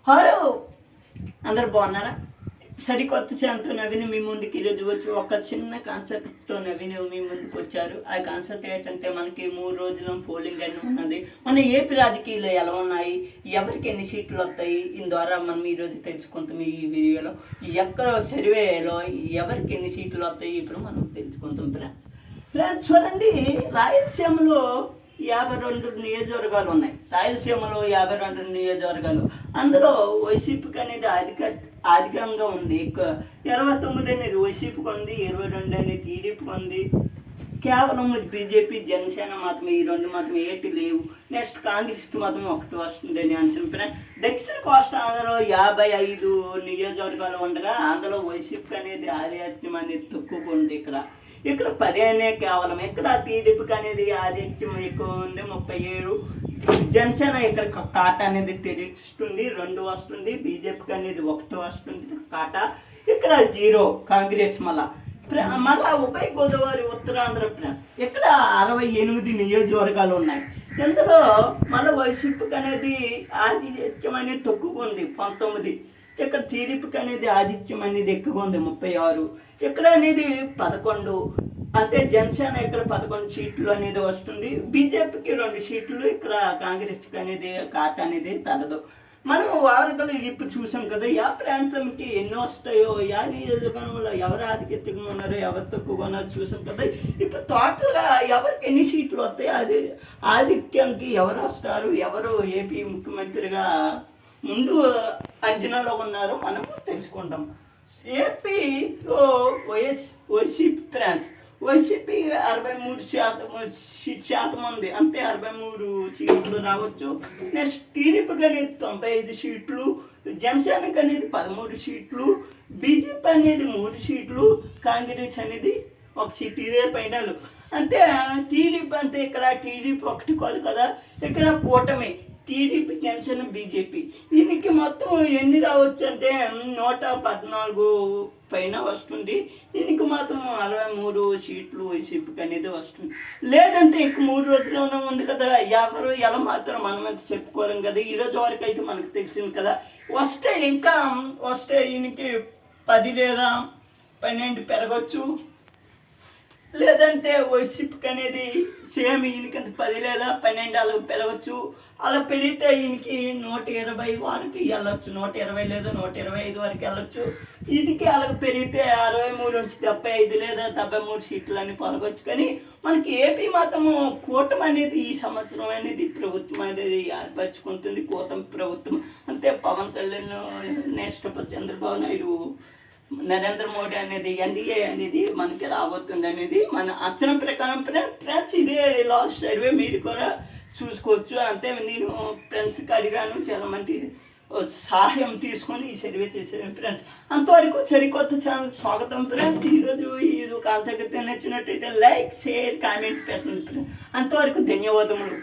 Hello, అందరు బాగున్నారా? సరికొత్త ఛానల్తో నవీన్ మీ ముందుకి ఈరోజు వచ్చి ఒక చిన్న కాన్సెప్ట్తో నవీన్ మీ ముందుకు వచ్చారు. ఆ కాన్సెప్ట్ ఏంటంటే, మనకి 3 రోజుల పోలింగ్ అని ఉన్నది. మన ఏపీ రాజకీయాలు ఎలా ఉన్నాయి, ఎవరికి ఎన్ని సీట్లు వస్తాయి, దీని ద్వారా మనం ఈరోజు తెలుసుకుంటాం. ఈ వీడియోలో ఎక్కడ సర్వేలో ఎవరికి ఎన్ని సీట్లు వస్తాయి ఇప్పుడు మనం తెలుసుకుంటాం. ఫ్రెండ్స్ చూడండి, రాయలసీమలో 52 నియోజకవర్గాలు ఉన్నాయి. రాయలసీమలో 52 నియోజకవర్గాలు, అందులో వైసీపీకి అనేది అధికంగా ఉంది. 29 అనేది వైసీపీకి ఉంది, 22 అనేది టీడీపీకి ఉంది. కేవలం బీజేపీ, జనసేన మాత్రమే, ఈ రెండు మాత్రమే ఏటి లేవు. నెక్స్ట్ కాంగ్రెస్కి మాత్రం 1 వస్తుంది అని అంచనా. దక్షిణ కోస్తా ఆంధ్రలో 55 నియోజకవర్గాలు ఉండగా, అందులో వైసీపీకి అనేది ఆధిపత్యం అనేది తక్కువగా ఉంది. ఇక్కడ 10 అనే కేవలం. ఇక్కడ టీడీపీకి అనేది ఆధిక్యం ఎక్కువ ఉంది, 37. జనసేన ఇక్కడ కాటా అనేది తెలుస్తుంది, 2 వస్తుంది. బీజేపీకి అనేది 1 వస్తుంది కాటా. ఇక్కడ 0 కాంగ్రెస్. మళ్ళా ఉభయ గోదావరి, ఉత్తరాంధ్ర ఇక్కడ 68 నియోజకవర్గాలు ఉన్నాయి. ఇందులో మళ్ళీ వైసీపీకి అనేది ఆధిక్యం అనేది తక్కువగా ఉంది, 19. ఇక్కడ టీడీపీకి అనేది ఆధిక్యం అనేది ఎక్కువగా ఉంది, 36. ఇక్కడ అనేది 11. అంటే జనసేన ఇక్కడ 11 సీట్లు అనేది వస్తుంది. బీజేపీకి 2 సీట్లు. ఇక్కడ కాంగ్రెస్కి అనేది కాట అనేది తరదు. మనం వార్తలు ఇప్పుడు చూసాం కదా, ఏ ప్రాంతంకి ఎన్ని వస్తాయో, ఏ నియోజకవర్గంలో ఎవరు ఆధిక్యంగా ఉన్నారో, ఎవరు తక్కువగా ఉన్నారో చూసాం కదా. ఇప్పుడు టోటల్గా ఎవరికి ఎన్ని సీట్లు వస్తాయో, అది ఆధిక్యంకి ఎవరు వస్తారు, ఎవరు ఏపీ ముఖ్యమంత్రిగా ముందు అంచనాలో ఉన్నారో మనం తెలుసుకుంటాం. ఏపీలో వైసీపీ వైసీపీ 63% ఉంది, అంతే 63 సీట్లు రావచ్చు. నెక్స్ట్ టీడీపీకి అనేది 95 సీట్లు, జనసేనకి అనేది 13 సీట్లు, బీజేపీ అనేది 3 సీట్లు, కాంగ్రెస్ అనేది 1 సీట్. ఇదే ఫైనల్. అంటే టీడీపీ అంటే ఇక్కడ టీడీపీ 1 కాదు కదా, ఇక్కడ కూటమి టీడీపీ, జనసేన, బీజేపీ. దీనికి మొత్తం ఎన్ని రావచ్చు అంటే 114 పైన వస్తుంది. దీనికి మాత్రం 63 సీట్లు వైసీపీకి అనేది వస్తుంది. లేదంటే ఇంక 3 రోజుల్లోనే ఉంది కదా, ఎవరు ఎలా మాత్రం మనమైతే చెప్పుకోలేం కదా. ఈరోజు వరకు అయితే మనకు తెలిసింది కదా. ఇంకా వస్తే ఈయనకి 10 లేదా 12 పెరగచ్చు. లేదంటే వైసీపీకి అనేది సేమ్ ఈయనకి 10 లేదా 12 అలా పెరగచ్చు. అలా పెరిగితే ఈయనకి 120 వరకు వెళ్ళొచ్చు, 120 లేదా 125 వరకు వెళ్ళొచ్చు. ఇదికి అలా పెరిగితే 63 నుంచి 75 లేదా 73 సీట్లు అని పొలగొచ్చు. కానీ మనకి ఏపీ మాత్రము కూటమి అనేది ఈ సంవత్సరం అనేది ప్రభుత్వం అనేది ఏర్పరచుకుంటుంది. కూటమి ప్రభుత్వం అంటే పవన్ కళ్యాణ్, నెక్స్ట్ చంద్రబాబు నాయుడు, నరేంద్ర మోడీ అనేది, ఎన్డీఏ అనేది మనకి రాబోతుంది అనేది మన అంచనా ప్రకారం. ఫ్రెండ్స్ ఇదే లాస్ట్ సర్వే, మీరు కూడా చూసుకోవచ్చు. అంతే నేను ఫ్రెండ్స్కి అడిగాను, చాలా మంది సహాయం తీసుకొని ఈ సర్వే చేశాను. ఫ్రెండ్స్ అంతవరకు సరికొత్త ఛానల్ స్వాగతం. ఫ్రెండ్స్ ఈరోజు కాంటాక్ట్ నచ్చినట్టయితే లైక్, షేర్, కామెంట్ పెట్టండి. అంతవరకు ధన్యవాదములు.